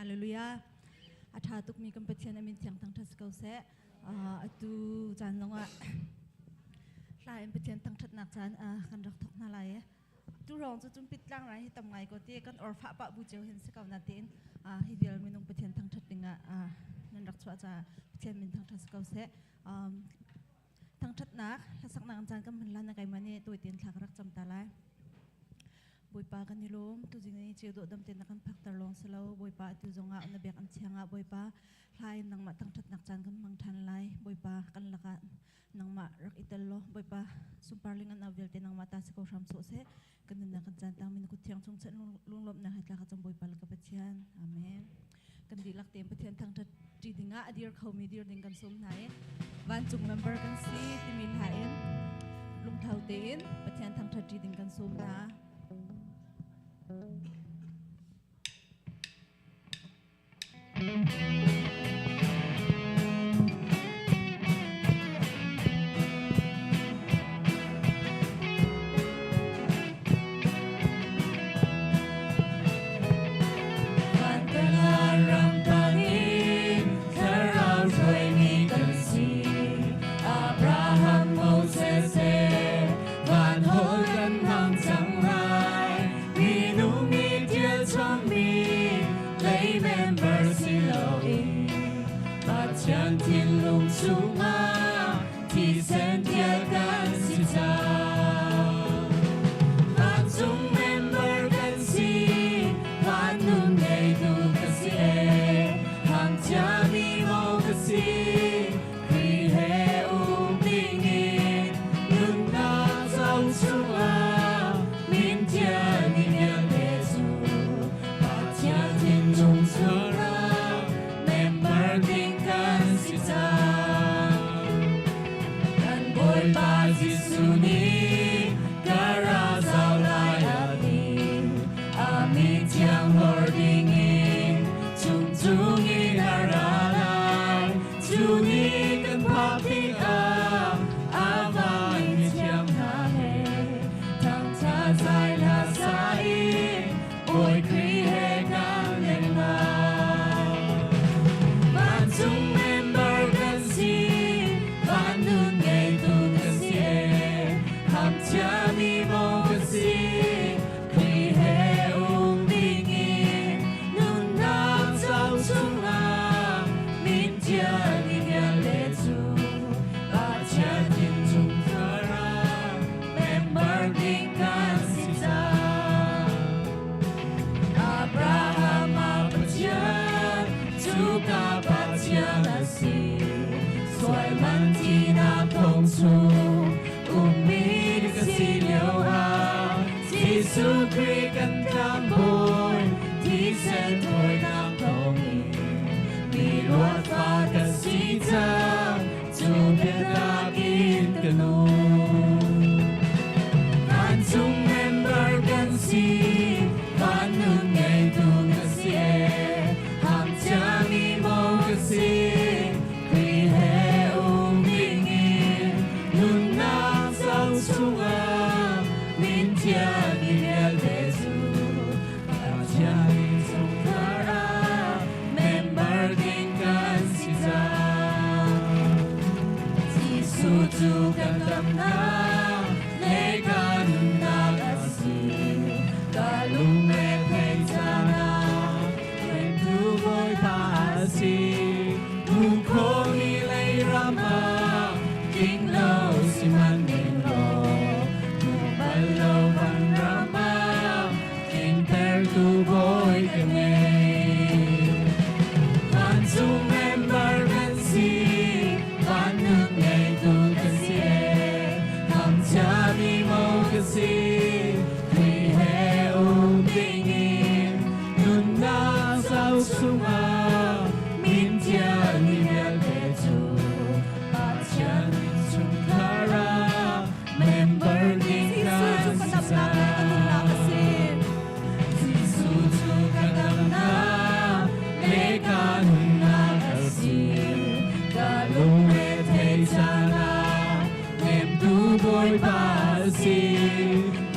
เลลูยาอาทาตุกมีกัมพูชีนามินเสียงทั้งทัศเขาเสะตูจันลงว่าลายเป็นเทียนทั้งทัศนักจันกันรักทกนาลายตูรองจุ่มปิดล่างไรที่ทำไงก็ที่กันออร์ฟ้าปะบูเจลเห็นสกาวนาตินฮิเดียลมินงเป็นเทียนทั้งทัศดิงนั่นรักชัวจะเทียนมินทั้งทัศเขาเสะทั้งทัศนักและสักนางจันก็มันล้านในมันนี่ตัวเตียนหลักรักจำตาลายบอยปากันนิลมตุจิงนี่เชื่อดูดำเต็นนักพักตลอดสลาวบอยปาตุจงอาอุนเบียกันเชียงบอยปาลายนังมาตั้งทัดนักจันกันมังทันลายบอยปากันละกันนังมารักอิตาลบอยปาสุมปาร์ลิงันอาวิลเตนังมาตาสกอรามโซเซกันนักจันตังมินกุเทียงชงเชนลุงลบนะให้ตากันจำบอยปาลกับเชียนอาเมนกันดีลักเต็มประเทศทั้งทัดจีดิงอาเดียร์เขามีเดียร์ดิงกันสมไหนวันจุงเมมเบอร์กันซีที่มีหายลุงเท่าเต็นประเทศทั้งทัดจีดิงกันสมนะ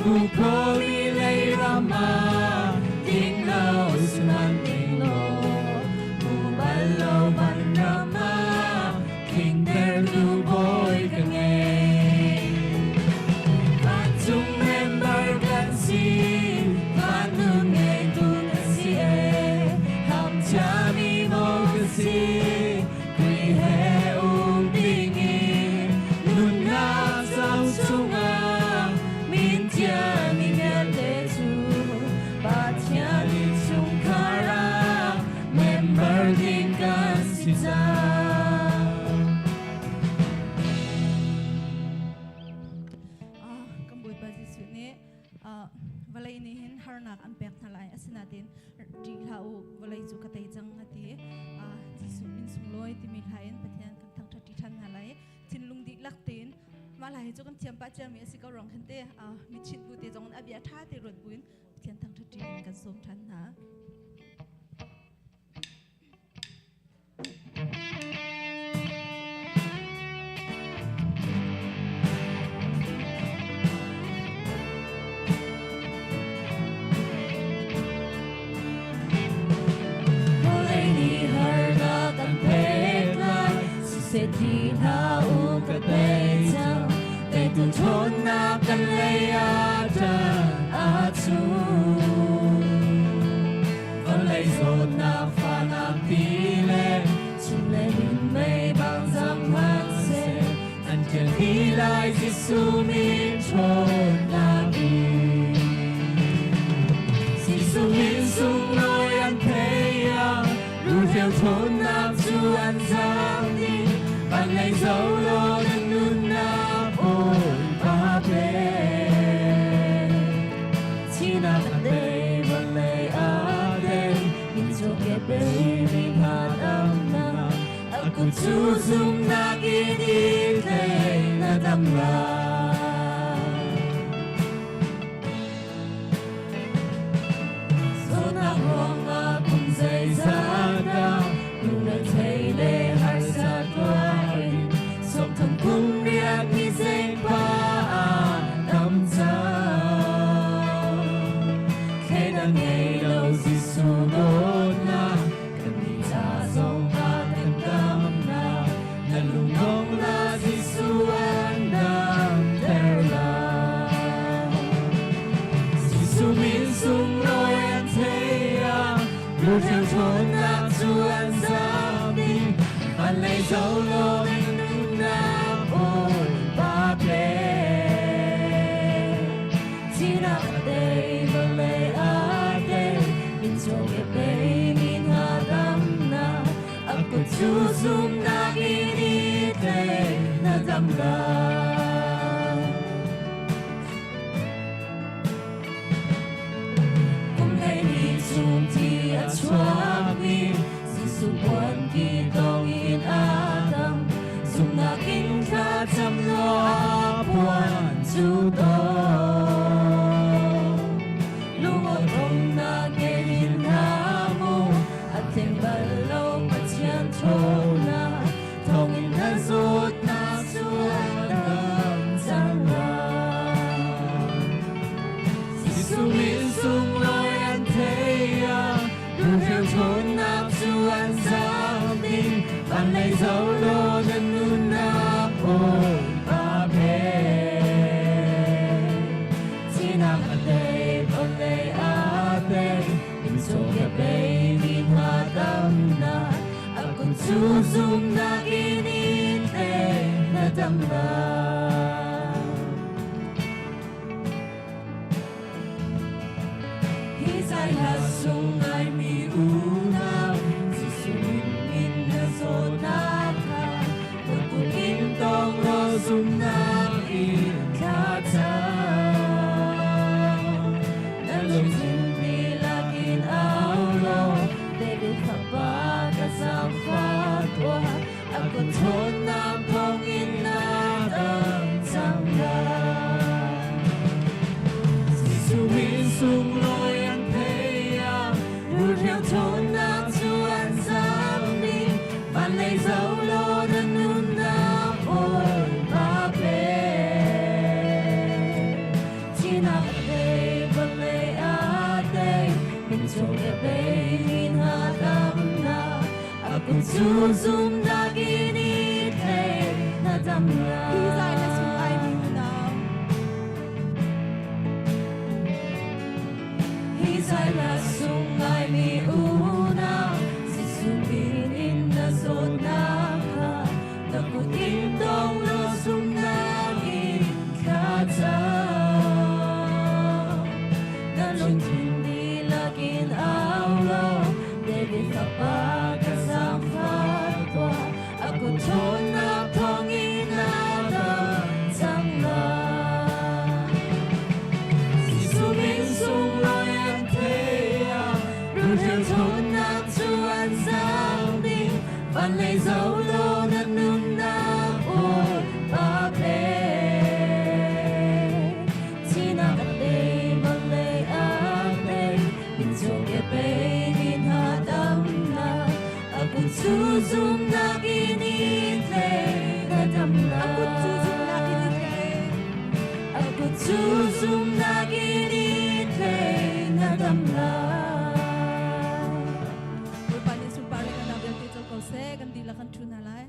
Ukoli lay rama, king knows nothing more. จูกระต่ายจังฮะทีจิสุมินสุงลอยที่มีหลายปะเทียนกันทั้งทัดที่ทันอะไรทินลุงดิลักตีนมาหลายจูกันเทียมป้าเจียมีสิก็ร้องกันเตะมีชิดบุตรจงอภิยาท่าที่รถบุญเทียนทั้งทัดที่กันสมทันนะที่หาอุกเตจแต่ตุนทนนักกันเลยอาจาอาจูก็เลยโซนักฟ้านักปีเล่ชิเลหินไม่บางจำหักเสอันเกิดที่ลายที่สูมิชนนาบีสิสูมิสูงลอยอันเพยารู้เที่ยวทนนักจูอันจำดีปันเลยโซโลนันนุนนาโอยปาเปที่นักเดย์บันเลยอาเดย์มินโจเกเบย์มิพาดัมนาaku susum lagi di tengah damai Sona honga pun zayzada Luna tayle har satwai Som thầm cung riak ni zeng pa nam zao Khe da ngay lâu si su đôn na Kan ni ta zong pa kan dam na Na lung nong la si su an dam ter la Si su min sung loi an te ya Lu theo thôn nam su an sam ni An lei dấu lo anh nung nam ôi ba ple Chỉ nạc đây và lei a đây Min cho nghe bay min ha đam na Aku susum lagi di tengah damai Kung ngay đi chung thì a chuak ni Si su buồn kỳ tông in Adam Dùng na kinh kha chăm lo buồn chú tô Lúc ở thông na nghe in ha mu A thêm bà lâu bà chiên thô na Thông in ha rốt na chuan đam chẳng la Si su min sung loi an thế ya Lu theo thôn nạp chuan giang tin Bạn lấy dấu lô nên nun nạp ôi ba bê Chỉ nạp ở đây còn lấy á đây Mình cho nghe bê min ha đam na Aku susum lagi di tengah damai Hisai ha sungai mi unau Si sumin min na sonaka Berkukin tong lo sumnam in katau Nalung sindi lagin aulo David kapaga sa fatwa Aku thon nam pong inadam sangay Si sumin sung loi an peya Lu theo thôn nam chuan sam ni Bạn lấy dấu lo nên nun nam ôi ba bê Chỉ nạc ở đây vẫn lấy á đây Mình cho nghe bê min ha đam na Aku susum lagi di tengah damai Isay na sungay minunam Hisai la sungai mi unau Si sumin in na sonaka Nakutin tong lo sumnam in katau Nalung hindi lagin aulo David kapaga sa fatwa Aku thon na pong inadam phan sang đi phan lấy dấu lô nâng nung na ôi ba bê chỉ na cắt đây bằng lệ ác đây mình chung kẹp bê nhìn hà đâm na aku chu zum na kini thế na đâm na aku chu zum na kini thế na đâm na sẽ gần đi là khăn chun hả lại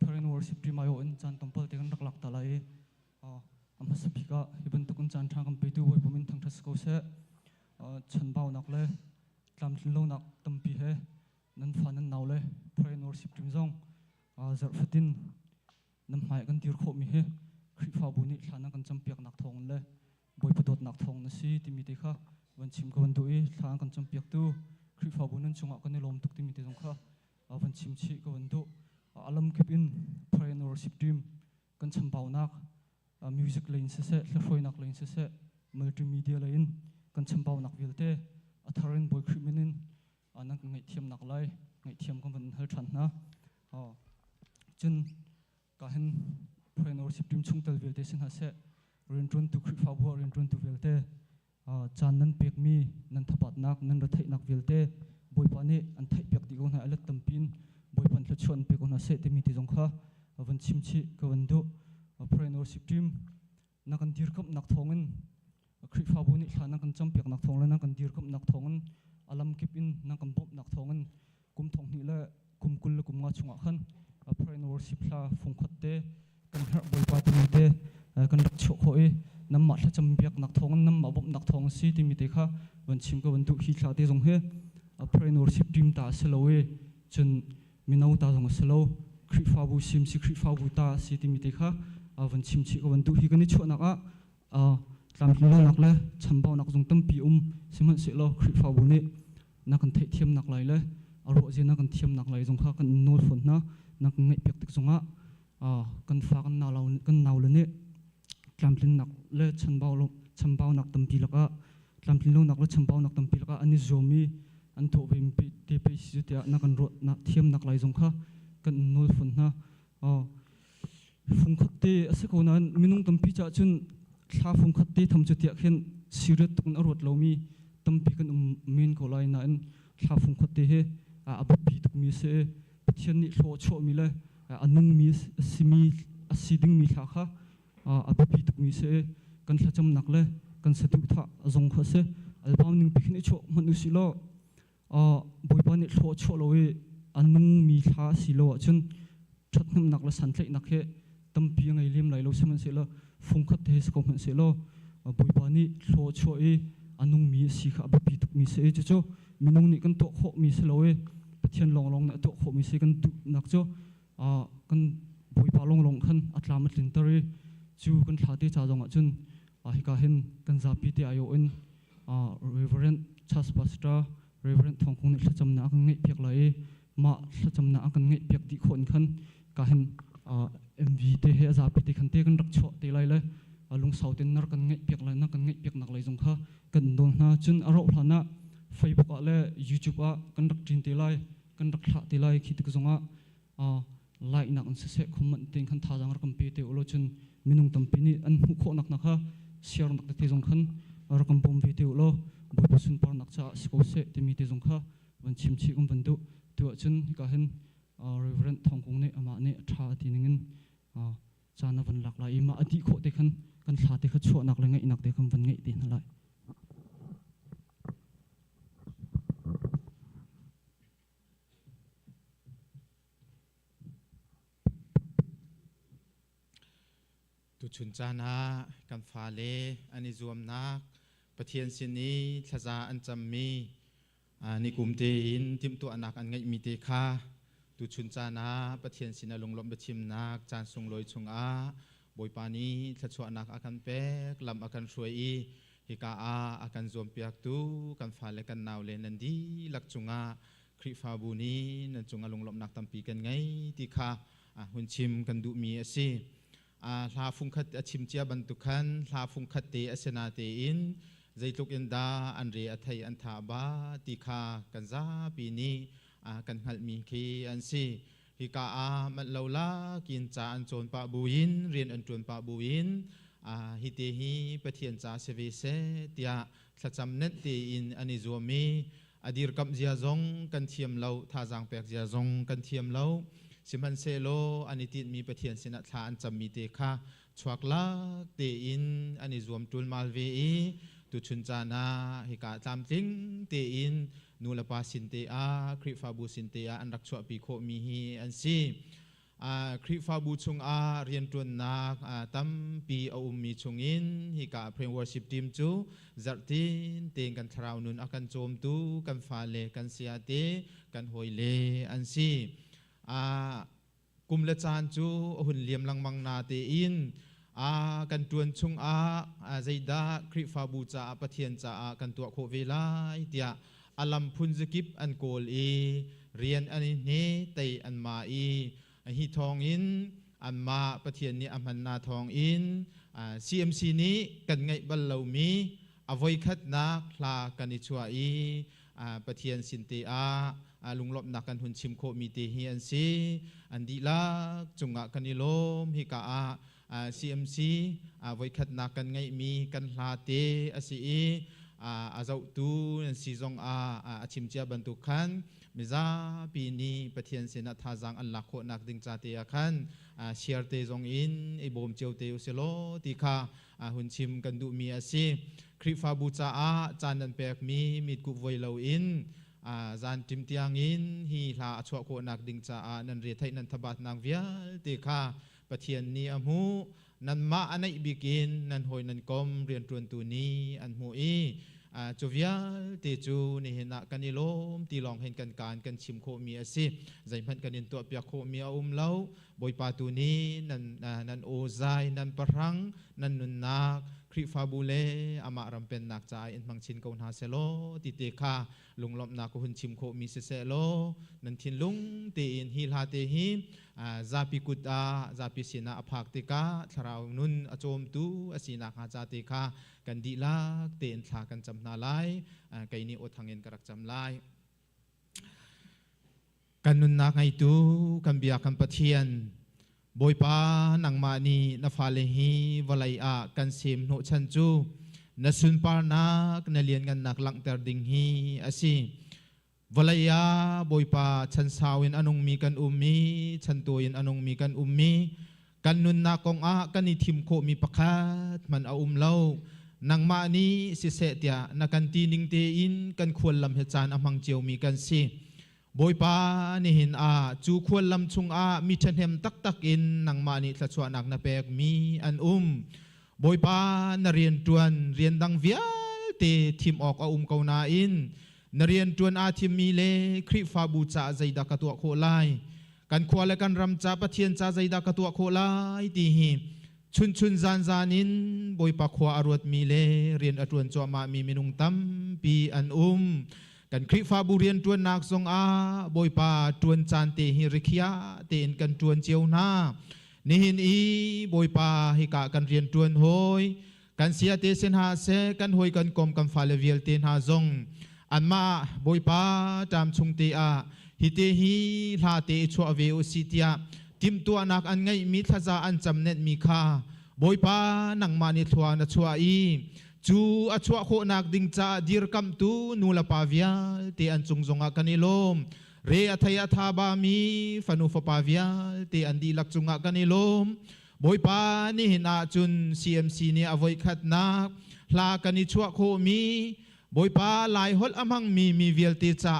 Prayer and worship team ayo in chan temple tekan rak lak talai am hasapika ibn tukun chan thangam petu boy pumin thang thas ko se chan baw nak le tlam lo nak tampi he nan fanan naw le prayer and worship team zong zar fatin nam hai kan tir kho mi he khri fa bu ni thana kan champiak nak thong le boy patot nak thong na si timi te kha wan chim ko wan du e thang kan champiak tu khri fa bu nan chunga kan ni lom tuk timi te zong kha wan chim chi ko wan du alam kipin prayer and worship team kan chambau nak music line se thlroi nak line se multimedia line kan chambau nak velte atharin boy khriminin anak ngai thiam nak lai ngai thiam kan ban hal than na chun ka hen prayer and worship team chungtal velte sin ha se rin tun tu khri fa bo rin tun tu velte chan nan pek mi nan thapat nak nan ra thai nak velte boy pani an thai pek ti go na alat tampin boy pan thla chuan pe ko na se te mi ti jong kha awan chim chi ka wan do prayer and worship team na kan dir kap nak thongin khri fa bu ni thana kan cham pek nak thong la na kan dir kap nak thongin alam kip in na kan bop nak thongin kum thong ni la kum kul la kum nga chunga khan prayer and worship la phung khat te kan har boy pa ti te kan rak chho kho e nam ma thla cham pek nak thongin nam ma bop nak thong si ti mi te kha wan chim ka wan du hi thla te jong he prayer and worship team ta selowe chun minau ta jong selo khri fa bu sim si khri fa bu ta si ti mi te kha awan chim chi ko wan du hi kan ni chona ka tlam lo nak le chambau nak jong tam pi siman se lo khri fa bu ni na kan thai thiam nak lai le aro je na kan thiam nak lai jong kha kan nol phon na nak ngai pek tik jonga kan fa kan na law kan naw le ni tlamlin nak le chambau nak tam pi laka tlamlin lo nak le chambau nak tam pi laka ani zomi an tho bim pi te pe si te na kan ro na thiam nak lai jong kha kan nol phun na phung khat te ase ko nan minung tampi cha chun thla phung khat te tham chu te khen siret tukun arot lomi tampi kan min ko lai na an thla phung khat te he abapi tuk mi se thian ni thlo cho mi le anung mi simi asiding mi thla kha abapi tuk mi se kan thla cham nak le kan satu tha zong kha se album ning pikhni cho manu si lo boy pa ni thlo cho lo e anung mi thla si lo chun that nam nak la san thlai nak he tampi ngai lim lai lo seman se lo phung khat te se ko man se lo boy pa ni thlo cho e anung mi si kha ba pi tuk mi se cho cho minung ni kan to kho mi se lo e pathian long long na to kho mi se kan tu nak cho kan boy pa long long khan atlam tlin tari chu kan thla te cha jong a chun hi ka hen kan za pi te ayo in reverend chas pastor reverend thongkong ni thacham na kan ngai pek lai ma thacham na kan ngai pek ti khon khan ka hen MV te he za pi te khan te kan rak cho te lai le lung sauten nar kan ngai pek lai na kan ngai pek nak lai jong kha kan dong na chun aro hlana Facebook a le YouTube a kan rak tin te lai kan rak thla te lai khit ka zonga like nak an se comment te khan tha jang rakam pe te ulo chun minung tampi ni an hu kho nak nakha share nak te jong khan rakam bom ve te ulo boy pasun par nak cha sko se te mi te jong kha wan chim chi um bandu tu chun ka hen reverend thongkong ne ama ne tha ti ningin chana van lak lai ma ati kho te khan kan kan thla te kha chhuak nak le ngai nak te kan van ngai ti na lai tu chun chana kan fa le ani zuam nak pathian sin ni thaza an cham mi ni kum te in tim tu anak an ngai mi te kha tu chun chana pathian sin alung lom bechim nak chan sung loi chung a boi pani thachwa nak akan pek lam akan shuai i hika a akan zuam piak tu kan fa le kan naw le nan di lak chunga khri fa bu ni nan chunga lung lom nak tampi kan ngai ti kha hun chim kan du mi asiลาฟุงคัดชิมเจียบันตุขันลาฟุงคัดเตอเสนาเตอินใจทุกอินดาอันเรียไทยอันทาบาติคากันซาปีนี้กันหัดมีคีอันซีฮิกามันเลาลากินจาอันโจนปะบูยินเรียนอันโจนปะบูยินฮิเตฮีปะเทียนจาเสวีเสเตียสัจำเนตเตอินอันนิจวมีอดีรกับเจียจงกันเทียมเลาท่าจางแปกเจียจงกันเทียมเลาสิมันเซโลอันนี้ติดมีประเทียนสินะทานจำมีเตค่ะชวักลักเตอินอันนี้รวมตุลมาลเวีตุชุนจานาฮิกาตามจริงเตอินนูลปาสินเตอาคริฟาบูสินเตอาอันรักชวปีโคมีฮีอันซีคริฟาบูชุงอาเรียนตุนนักตั้มปีเอามีชุงอินฮิกาเพลงวอร์ชิปทีมจูจัดตินเตงกันทราวนุนอากันโจมตูกันฟาเลกันเสียเตกันหอยเลอันซีกุมละจานจูหุ่นเลียมลังมังนาเตอินกันตวนชุงใจดาคริฟาบูจาปะเทียนจากันตัวโคเวลาเตียอลัมพุนสกิปอันโกลเรียนอันนี้เนเตอันมาฮิทองอินอันมาปะเทียนนี้อันนาทองอินCMC นี้กันไงบัลลามีอวัยคัดนักลากันอิชัวปะเทียนสินเตลุงลบนักกันหุ่นชิมโคมีเตฮีอันซีอันดีลักจุงะกันนิลมฮิกาCMC ไว้ขัดนักกันไงมีกันลาเตอซีเจ้าตูนันซีจงชิมเจียบันทุขันมิซาปีนี้ปะเทียนเสนาทาจังอันลักโคนักดึงจาเตียขันเชียร์เตจงอินไอโบมเจียวเตอุเซโลติคาหุ่นชิมกันดูมีอซีคริฟาบูจาจานนันเปกมีมิดกุบไวเลาอินจานจิมเตียงอินฮีลาชวโคนักดิงจานันเรียไทยนันทบัตนางเวียติคาปะเทียนนีอมูนันมาอันไหนบิกินนันหอยนันกอมเรียนตรวนตัวนี้อันหูจูเวียติจูนี่เห็นกันนิลมตีลองเห็นกันการกันชิมโคมีอาศิใจพันกันนินตัวเปียโคมีอาเล่าบอยปาตูนี้นันโอไซนันปรังนันนุนนักคริฟาบูเลอามารำเป็นนักใจอินมังชินกอนฮาเซโลติเตคาลุงลบนักหุ่นชิมโคมีเซโลนันทินลุงเตอินฮิลาเตฮิซาปิกุตาซาปิสินาอภักติกาทราวนุนอโจมตูอสินาคาจาติคากันดีลักเตนทากันจำนาไลไกนี้อดทางเงินกระจำไลกันนุนนักไงตูกันเบียกันปะเทียนบอยปานังมานีนฟาเลฮีวลัยกันเซมโนชันจูนสุนปานักนเลียนกันนักลังเตอร์ดิงฮีอาศิวลัยบอยปาชันสาวินอนงมีกันมีชันตัวยินอนงมีกันมีกันนุนนักกองกันนิทิมโคมีประคัดมันเอาเล่านังมานีสิเสตยานักันตีนิงเตอินกันควรลำเหตุการณ์อมังเจียวมีกันสิบอยปานี่เห็นจูควรลำชุงมีชันเห็มตักอินนังมานีสัชวนักนาเปกมีอันบอยปานเรียนจวนเรียนดังเวียเตทิมออกเกานาอินนเรียนจวนทิมมีเลคริฟาบูจ่าใจดักตัวโคไลกันควรและกันรำจ่าปะเทียนจ่าใจดักตัวโคไลตีหีชุนจานนินบอยปาขวาอรวดมีเลเรียนอรวนจวมามีมินุงตั้มปีอันกันคริฟาบูเรียนจวนนักทรงบอยปาจวนจานเตฮิริคียเตนกันจวนเจียวนานี่หินบอยปาฮิกะกันเรียนจวนหอยกันเสียเตเซนหาเซกันหอยกันกลมกันฟาเลเวียลเตนหาซงอันมาบอยปาจามชุงเตฮิเตฮิลาเตชัวเวโอซิเตียทิมตัวนักอันไงมิทซาอันจำเน็ตมีค่าบอยปานังมานิทวานัชัวจูอัชวะโคนักดิงจาดีร์กัมตูนูลาปาวิยาเตอันจงจงอากันนิลมเรอัทยาทาบามีฟานุฟปาวิยาเตอันดีลักจงอากันนิลม บอยปานี่หินอาจุน CMC นี่อวัยขัดนักลากันนิชัวโคมีบอยปาลายฮอลอมังมีเวลติจ่า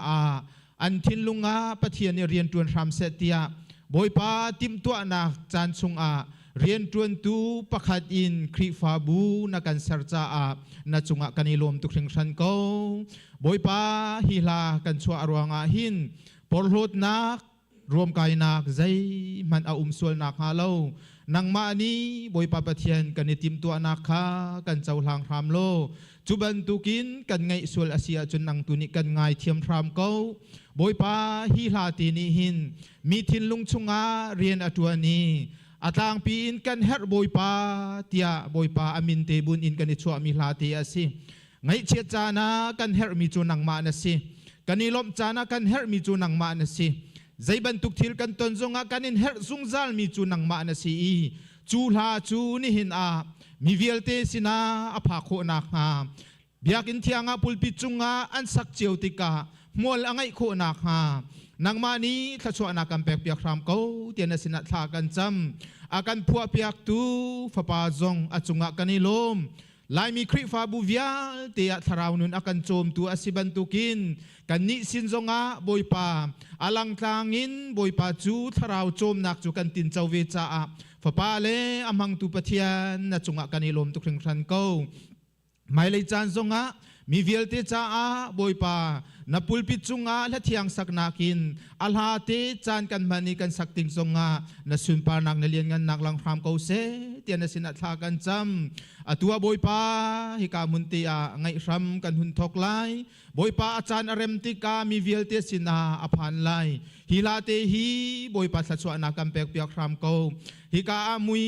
อันทินลุงาปะเทียนเรียนจวนรำเสตียบอยปาติมตัวนักจานซุงเรียนจวนตูประคัดอินครีฟาบูนักันเซอร์จ่านัจุงกันนิลมตุกเริงชันเขาบอยปาฮิลากันชัวรวงหินปอลโหดนักรวมกายนักใจมันอาสวลนักฮาโลนังมานีบอยปาปะเทียนกันนิติมตัวนักขากันเจ้าหางรามโลจุบันตุกินกันไงสวลอาเซียจนนังตุนิกันไงเทียมรามเขาบอยปาฮิลาตีนิหินมีทินลุงชุงเรียนอตัวนี้อาตางปีอินกันเฮร์บอยปาเตียบอยปาอามินเตบุนอินกันนิชัวมิลาเตียสิไงเชียจานากันเฮร์มีจูนังมานะสิกันนิลมจานากันเฮร์มีจูนังมานะสิใจบรรทุกทิลกันตนจงกันนินเฮร์ซุงซัลมีจูนังมานะสิจูลาจูนิหินมีเวลเตสินาอภาโคนักเบียกินเทียงปุลปิจุงอันสักเจียวติกามัวละไงโคนักนางมานีทัศวนากันเปียกรามเขาเตียนสินัทากันจำอากันพัวเปียกตูฟ้าปาจงอจุงกันนิลมลายมีคริฟาบูเวียเตียทราวนุนอากันโจมตัวอสิบันตุกินกันนิสินจงบอยปาอลังทางอินบอยปาจูทราวโจมนักจูกันตินเจ้าเวจ้าฟ้าปาเลอมังตุปะเทียนนจุงกันนิลมตุกเริงชันเขาไม่เลยจานจงมีเวลเตจ้าบอยปานับปุลปิจุงและเทียงสักนักินอัลฮาเตจานกันมันนี่กันสักติงจงนัสุนปานักนเลียนกันนักลังพรามเขาเสเตียนสินัทากันจำตัวบอยปาฮิกามุนติไงรำกันหุนทอกไลบอยปาอาจารย์อารมติกามีเวลเตสินาอภันไลฮิลาเตฮีบอยปาสัตว์นักกันเปียกเปียกพรามเขาฮิกาอามุย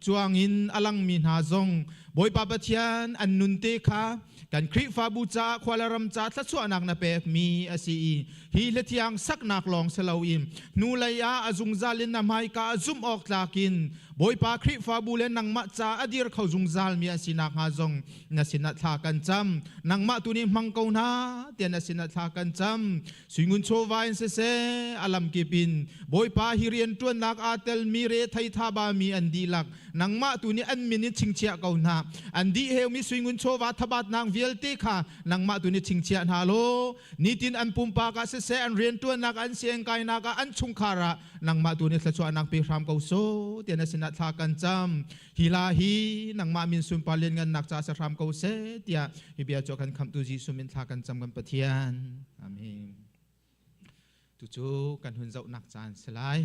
จวงอินอลังมินฮาจงบอยปาปะเทียนอันนุนเตคากันคริฟาบูจาควาลารมจาทัศวนักนาเปกมีอาศีฮีเลที่ยังสักนักลองเสลาอิมนูเลยอาจุงซาลินนามายกาจุมออกตากินบอยปาคริฟาบูเลนังมาจาอดีรเขาจุงซาลมีอาศีนักฮาจงนาสินัทากันจำนังมาตุนิมังกานาเตียนนาสินัทากันจำสิงุนโชวายเสอาลัมกิปินบอยปาฮิเรียนตัวนักอาเตลมีเรไททาบามีอันดีลักนังมาตุนิอันมินิชิงเชียกานาอันดีเฮลมีสิงุนโชวาทบัดนางเวลติค่ะนังมาตุนิชิงเชียนาโลนิตินอันปุมปากาเสอันเรียนตัวนักอันเสียงกายนักอันชุงคาระนังมาตุนิสัจวนักเปีรามเกาโซเตียนสินัทากันจำฮิลาฮีนังมามินสุนปาเลียนกันนักจ่าสรามเกาเสเตียฮิเบียจกันคำตุจีสุมินทากันจำกันปะเทียนอาเมนจู่ๆกันหุนเจ้านักจานสลาย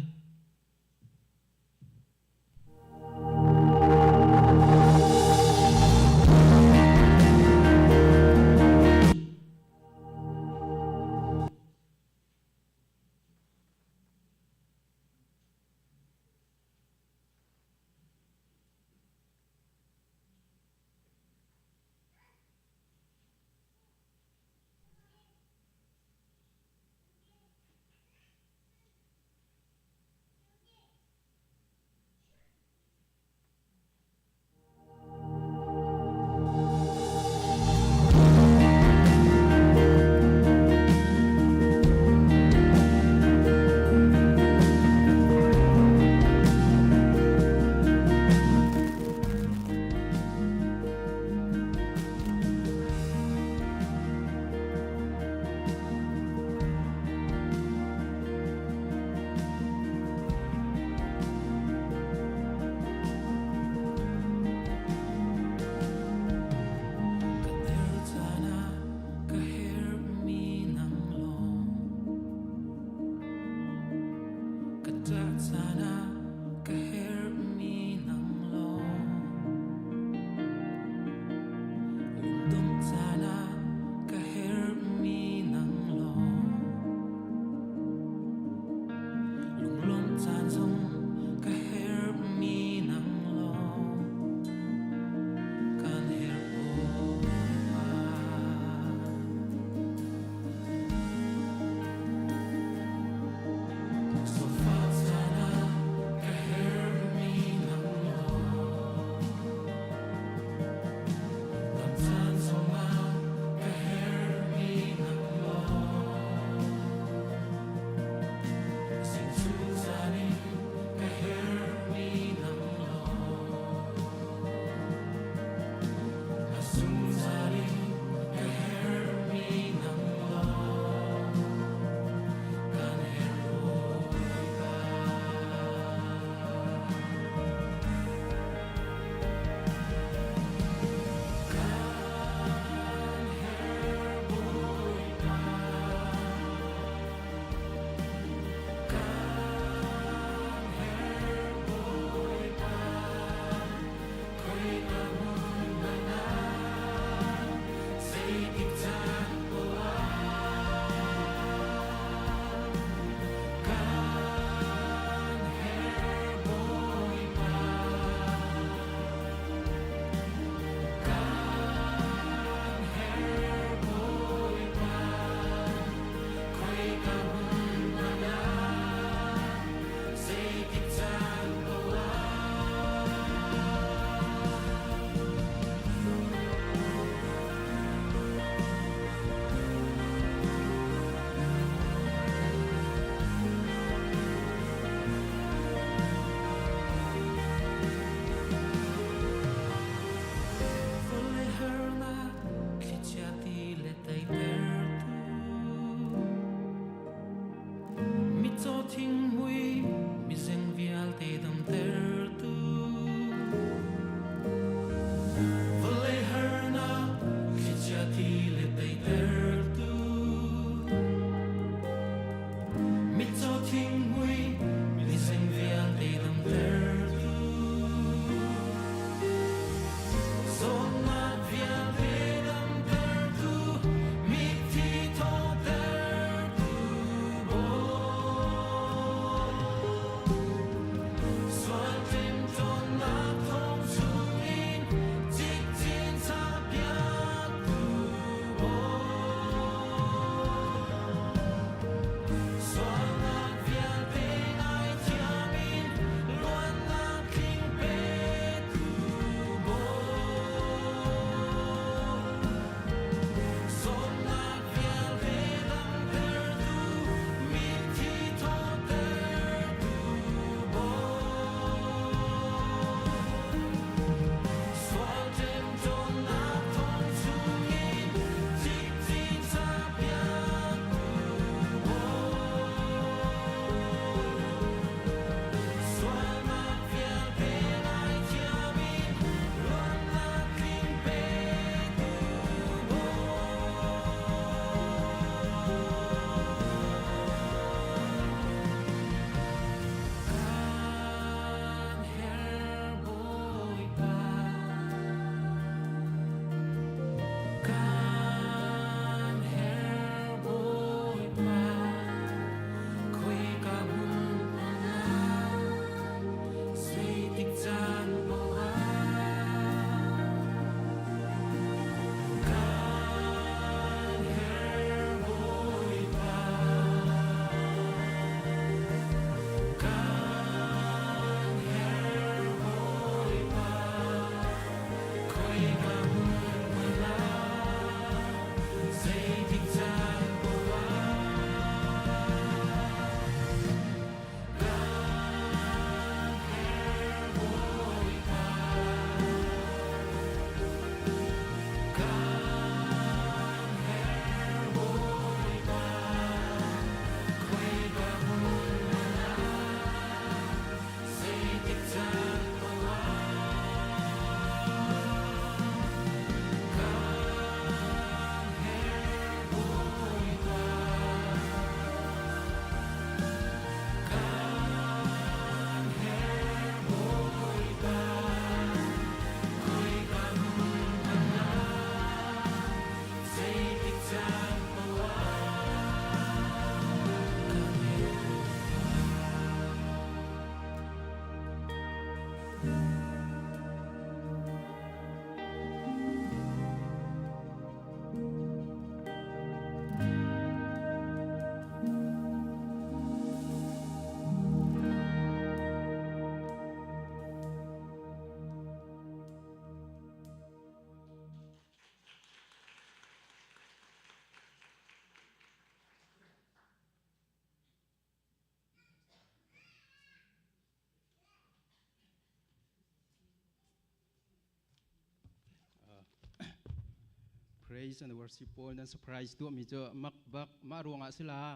praise and worship Paul dan surprise tu mi jo mak bak ma ruang asila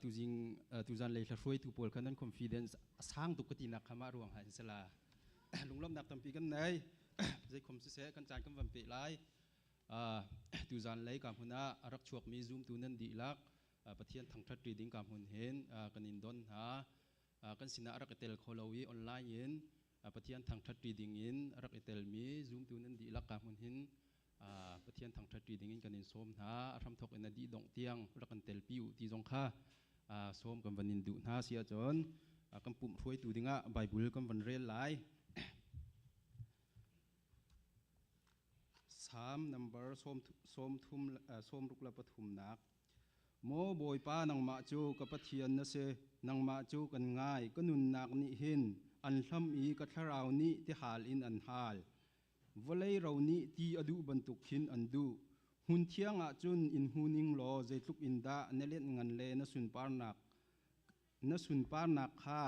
tu jing tu jan lei thloi tu Paul kan confidence sang tu kati nak ma ruang ha sila lunglom nak tampi kan nei zai khom se kan chan kan vam pe lai tu jan lei kam huna arak chuak mi zoom tu nan di lak pathian thang that reading kam hun hen kan in don ha kan sina arak tel kholowi online in pathian thang that reading in arak tel mi zoom tu nan di lak kam hun hin pathian thang that reading in kan in som ha ram thok in di dong tiang rakan tel piu ti jong kha som kan vanin du na sia chon kan pum throi tu dinga bible kan van rel lai Psalm number som rukla pathum nak mo boy pa nang ma chu ka pathian na se nang ma chu kan ngai kanun nak ni hin an hlam i ka tharau ni ti hal in an hal volei ro ni ti adu bantuk hin an du hun thianga chun in huning lo zeitluk in da nelet ngan le na sun par nak kha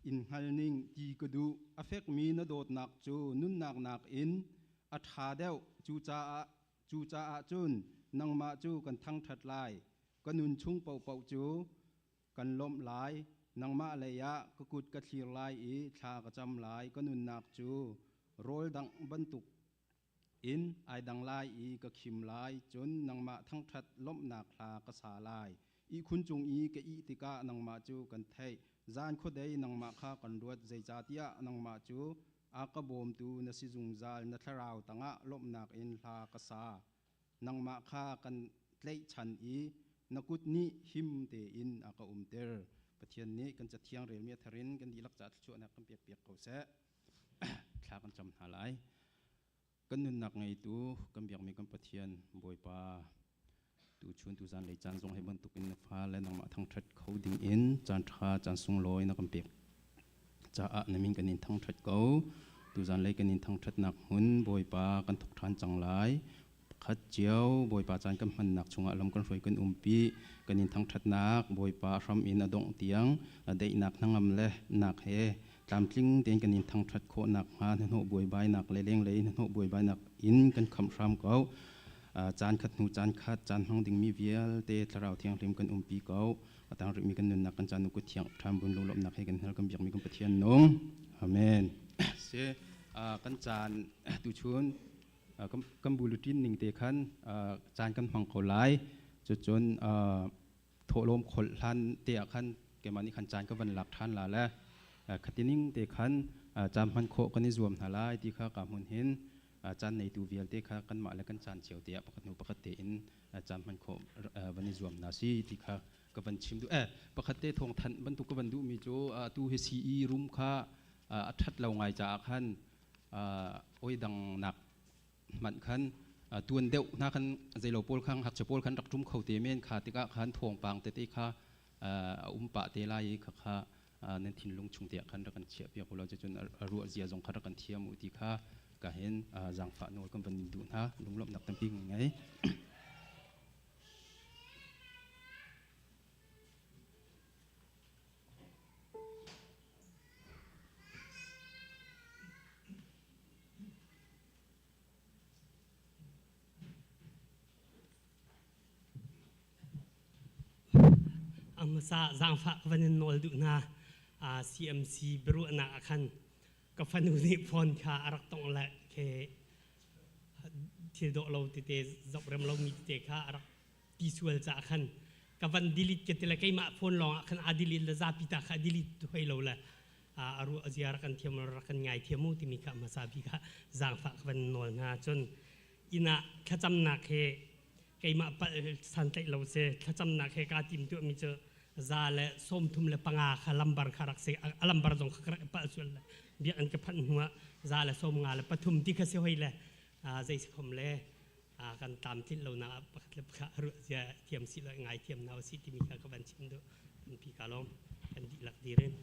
in halning ti ka du affect mi na dot nak chu nun nak in a tha deuh chu cha a chun nang ma chu kan thang that lai kanun chung pau chu kan lom lai nang ma leya ka kut ka thlir lai i tha ka cham lai kanun nak chu rol dang bantuk in ai dang lai i ka khim lai chun nang ma thang that lom nak tha ka sa lai i khun chung i ka i tika nang ma chu kan thei zan kho dei nang ma kha kan ruat zai cha tia nang ma chu aka bom tu na si jung zal na tharau tanga lom nak in tha ka sa nang ma kha kan tlei chan i nakut ni him te in aka umter pathian ni kan cha thiang rel mi tharin kan di lak cha chu na kan piak ko se thla kan cham halai kan nun nak ngai tu kan biak mi kan pathian boi pa tu chun tu zan lei chan jong he ban tuk in fa le nang ma thang that coding in chan tha chan sung loi na kan piak cha a na min kan in thang that ko tu zan lei kan in thang that nak hun boi pa kan thok than chang lai khat chiao boi pa chan kan man nak chunga lam kan roi kan umpi kan in thang that nak boi pa ram in adong tiang dei nak nangam le nak he tam tling ten kan in thang that kho nak ha no boi bai nak le leng le no boi bai nak in kan kham ram ko chan khat nu chan khat chan hang ding mi vial te tlarau thiang rim kan umpi ko atang ri mi kan nun nak kan chan nu ku thiang tham bun lom nak he kan hel kan biak mi kan pathian nong amen se kan chan tu chun kan bulletin ning te khan chan kan hang ko lai chu chun tho lom khol hlan te khan ke mani khan chan ka van lak than la la khatining te khan cham han kho kan ni zuam halai ti kha ka mun hin chan nei tu vial te kha kan ma la kan chan chiau te pakhat nu pakhat te in cham han kho van ni zuam na si ti kha ka van chim du pakhat te thong than ban tu ka van du mi chu tu he si i room kha athat lo ngai cha khan oi dang nak man khan tuan deuh na khan zailo pol khang hak chapol khan rak tum khote men kha tika khan thong pang te te kha pa te lai kha kha nen thin lung chung te khan rakan chia pia ko lo chun ru zia jong kha rakan thiam u ti kha ka hen jang fa no kan ban du na lunglom nak tam ping ngai amsa zangfa vanin nol du na CMC bru na akhan ka fanu ni phone kha arak tong la ke thil do lo ti te zop rem lo mi te kha arak visual cha akhan ka van delete ke tela kai ma phone lo akhan adili la za pita kha delete hoi lo la aru aziar kan thiam ra kan ngai thiamu ti mi kha masa bi kha zangfa van nol na chon ina khacham na khe kai ma pa san tai lo se khacham na khe ka tim tu mi cho zale som thum le panga khalambar kharak se alambar jong khakra pa sul bi an ka phan huwa zale som nga le pathum ti kha se hoile zai se khom le kan tam tin lo na pakhat le kha ru ja thiam si la ngai thiam na si ti mi kha ka ban chim do pi ka lom kan di lak di ren